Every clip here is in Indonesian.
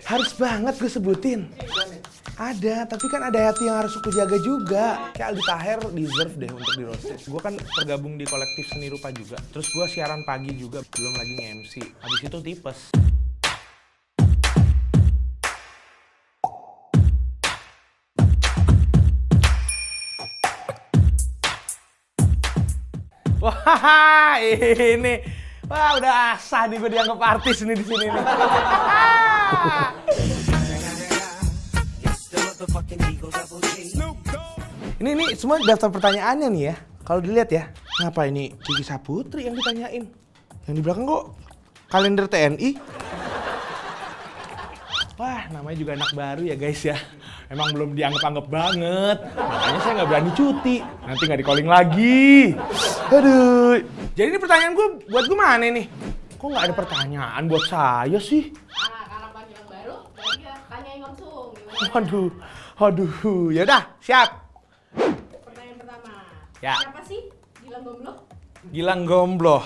Harus banget gue sebutin. Ada, tapi kan ada hati yang harus aku jaga juga. Kayak Aldi Taher deserve deh untuk di roasted. Gue kan tergabung di kolektif seni rupa juga. Terus gue siaran pagi juga, belum lagi nge-MC. Habis itu tipes. Wah, ini. Wah, udah asah nih gue dianggap artis nih di sini nih. Ini semua daftar pertanyaannya nih ya. Kalau dilihat ya, ngapa ini Kiki Saputri yang ditanyain? Yang di belakang kok kalender TNI? Wah, namanya juga anak baru ya guys ya. Emang belum dianggap-anggap banget. Makanya saya nggak berani cuti. Nanti nggak di-calling lagi. Aduh. Jadi ini pertanyaan buat gue mana nih? Kok nggak ada pertanyaan buat saya sih? Karena panggilan baru, berarti tanyain langsung. Aduh. Yaudah, siap. Pertanyaan pertama. Ya. Siapa sih Gilang Gombloh? Gilang Gombloh.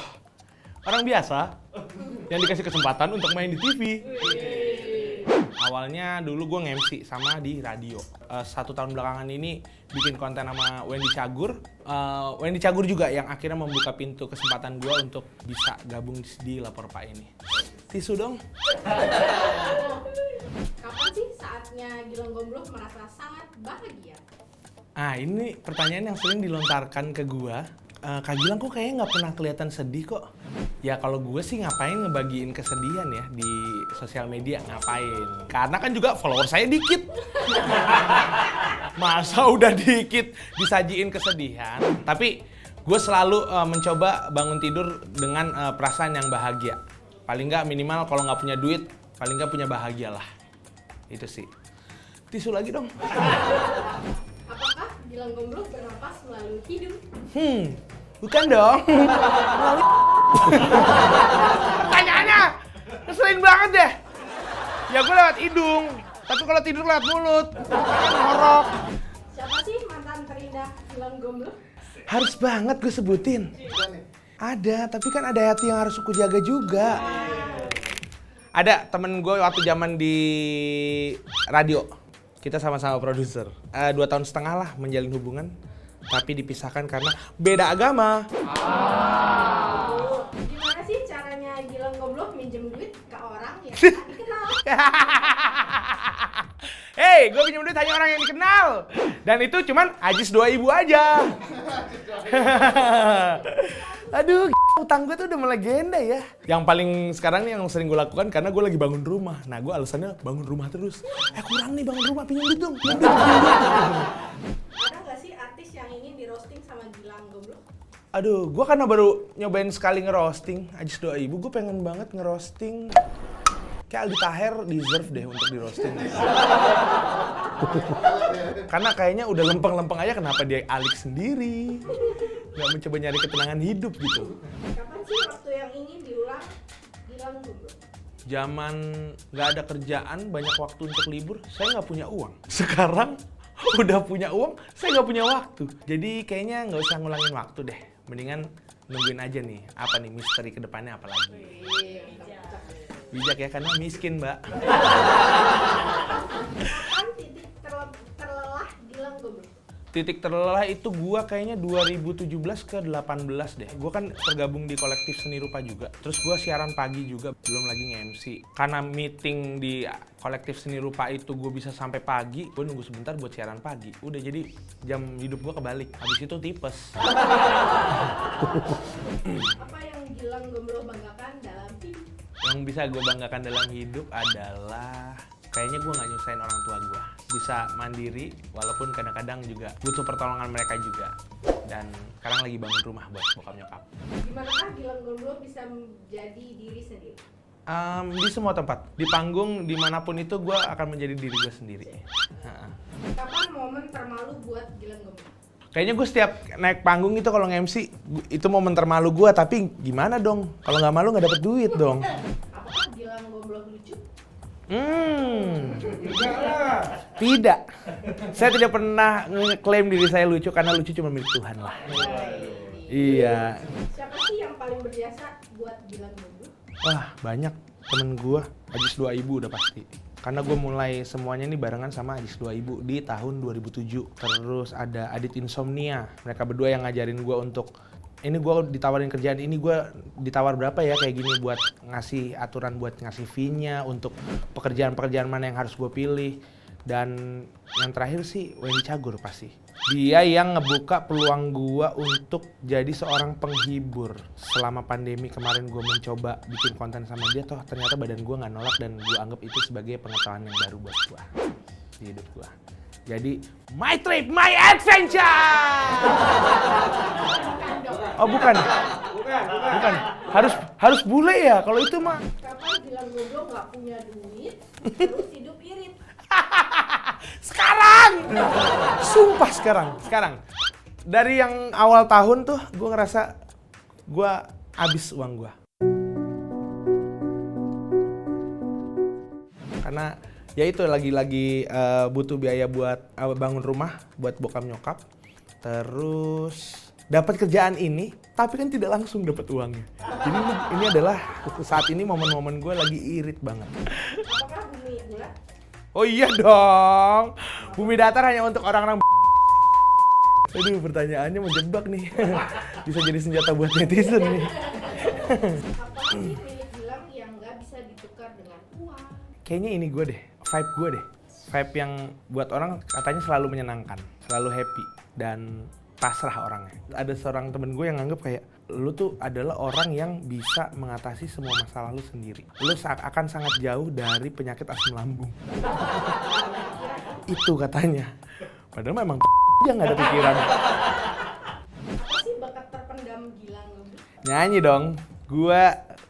Orang biasa yang dikasih kesempatan untuk main di TV. Awalnya dulu gue nge-MC sama di radio. 1 tahun belakangan ini bikin konten sama Wendy Cagur. Wendy Cagur juga yang akhirnya membuka pintu kesempatan gue untuk bisa gabung di Lapor Pak ini. Tisu dong. Kapan sih saatnya Gilang Gombloh merasa sangat bahagia? Ini pertanyaan yang sering dilontarkan ke gue. Kak Gilang kok kayaknya nggak pernah kelihatan sedih kok. Ya kalau gue sih ngapain ngebagiin kesedihan ya di sosial media, ngapain? Karena kan juga follower saya dikit. Masa udah dikit disajiin kesedihan. Tapi gue selalu mencoba bangun tidur dengan perasaan yang bahagia. Paling nggak minimal kalau nggak punya duit, paling nggak punya bahagia lah. Itu sih. Tisu lagi dong. Apakah Gilang Gombloh bernapas melalui hidung? Bukan dong. Pertanyaannya ngeselin banget deh. Ya gue lewat hidung, tapi kalau tidur lewat mulut. Ngorok. Siapa sih mantan terindah Gilang Gombloh? Harus banget gue sebutin. Ada, tapi kan ada hati yang harus aku jaga juga. Ada temen gue waktu zaman di radio. Kita sama-sama produser. 2 tahun setengah lah menjalin hubungan. Tapi dipisahkan karena beda agama. Gimana sih caranya Gilang Gombloh minjem duit ke orang yang tak dikenal? Hei, gue pinjam duit hanya orang yang dikenal. Dan itu cuman Ajis 2000 aja. Aduh, utang gue tuh udah melegenda ya. Yang paling sekarang nih yang sering gue lakukan karena gue lagi bangun rumah. Nah, gue alasannya bangun rumah terus. Kurang nih bangun rumah, pinjam duit dong. Ada nggak sih artis yang ingin di roasting sama Gilang Gombloh? Aduh, gue karena baru nyobain sekali ngerosting Ajis 2000, gue pengen banget ngerosting. Kayak Aldi Taher deserve deh untuk di roasting. Karena kayaknya udah lempeng-lempeng aja, kenapa dia alik sendiri? Gak mencoba nyari ketenangan hidup gitu. Kapan sih waktu yang ingin diulang Gilang Gombloh? Zaman gak ada kerjaan, banyak waktu untuk libur, saya gak punya uang. Sekarang udah punya uang, saya gak punya waktu. Jadi kayaknya gak usah ngulangin waktu deh. Mendingan nungguin aja nih, apa nih misteri kedepannya apa lagi. Bijak ya, karena miskin mbak. Kapan titik terlelah Gilang Gombloh? Titik terlelah itu gua kayaknya 2017 ke 18 deh. Gua kan tergabung di kolektif seni rupa juga. Terus gua siaran pagi juga, belum lagi nge-MC. Karena meeting di kolektif seni rupa itu gua bisa sampai pagi, gua nunggu sebentar buat siaran pagi. Udah jadi jam hidup gua kebalik. Habis itu tipes. Apa yang Gilang Gombloh banggakan dalam hidup? Yang bisa gua banggakan dalam hidup adalah kayaknya gue gak nyusahin orang tua gue. Bisa mandiri, walaupun kadang-kadang juga butuh pertolongan mereka juga. Dan sekarang lagi bangun rumah buat bokap nyokap. Gimanakah Gilang Gombloh bisa menjadi diri sendiri? Di semua tempat. Di panggung, dimanapun itu gue akan menjadi diri gue sendiri. Kapan momen termalu buat Gilang Gombloh? Kayaknya gue setiap naik panggung itu kalau nge-MC, itu momen termalu gue. Tapi gimana dong? Kalau gak malu gak dapet duit dong. Apakah Gilang Gombloh lucu? Tidak. Saya tidak pernah ngeklaim diri saya lucu karena lucu cuma milik Tuhan lah. Iya. Siapa sih yang paling berjasa buat Gilang Gombloh? Wah, banyak temen gua. Ajis 2000 udah pasti. Karena gue mulai semuanya nih barengan sama Ajis 2000 di tahun 2007. Terus ada Adit Insomnia. Mereka berdua yang ngajarin gue untuk, ini gue ditawarin kerjaan ini, gue ditawar berapa ya kayak gini buat ngasih aturan buat ngasih fee-nya, untuk pekerjaan-pekerjaan mana yang harus gue pilih. Dan yang terakhir sih Wendy Cagur pasti. Dia yang ngebuka peluang gue untuk jadi seorang penghibur. Selama pandemi kemarin gue mencoba bikin konten sama dia, toh ternyata badan gue nggak nolak dan gue anggap itu sebagai pengetahuan yang baru buat gue di hidup gue. Jadi, my trip, my adventure! Oh bukan. Bukan. Harus bule ya, kalau itu mah. Kapan Gilang Goblok nggak punya duit, terus hidup irit? Sekarang! Sumpah sekarang. Dari yang awal tahun tuh gue ngerasa gue habis uang gue. Karena ya itu lagi-lagi butuh biaya buat bangun rumah buat bokap nyokap. Terus dapat kerjaan ini, tapi kan tidak langsung dapat uangnya. Jadi ini adalah saat ini momen-momen gue lagi irit banget. Apakah bumi bulat? Oh iya dong, bumi datar hanya untuk orang-orang. Aduh, pertanyaannya menjebak nih. Bisa jadi senjata buat netizen nih. Apa sih milik Gilang yang nggak bisa ditukar dengan uang? Kayaknya ini gue deh, vibe gue deh. Vibe yang buat orang katanya selalu menyenangkan, selalu happy, dan pasrah orangnya. Ada seorang temen gue yang nganggep kayak, lu tuh adalah orang yang bisa mengatasi semua masalah lu sendiri. Lu akan sangat jauh dari penyakit asam lambung. Itu katanya. Padahal memang dia nggak ada pikiran. Apa sih bakat terpendam Gilang Goblok? Nyanyi dong.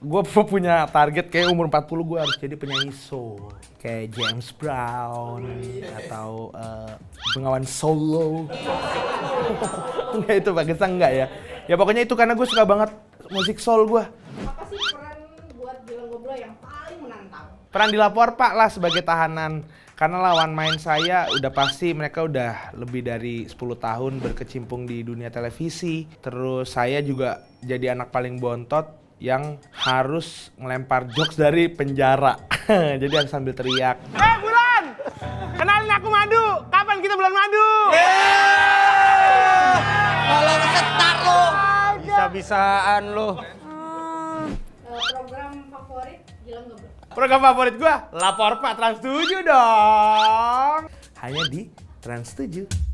Gue punya target kayak umur 40 gue harus jadi penyanyi soul. Kayak James Brown atau Bengawan Solo. Enggak, itu bagusan enggak ya. Ya pokoknya itu karena gue suka banget musik soul gue. Apa sih peran buat Gilang Goblok yang paling menantang? Peran di Lapor Pak lah sebagai tahanan. Karena lawan main saya udah pasti mereka udah lebih dari 10 tahun berkecimpung di dunia televisi. Terus saya juga jadi anak paling bontot yang harus ngelempar jokes dari penjara. Jadi harus sambil teriak. Bulan! Kenalin aku Madu! Kapan kita bulan madu? Kalau setar lo. Bisa-bisaan lo. Program favorit Gilang Goblok? Program favorit gua, Lapor Pak Trans 7 dong. Hanya di Trans 7.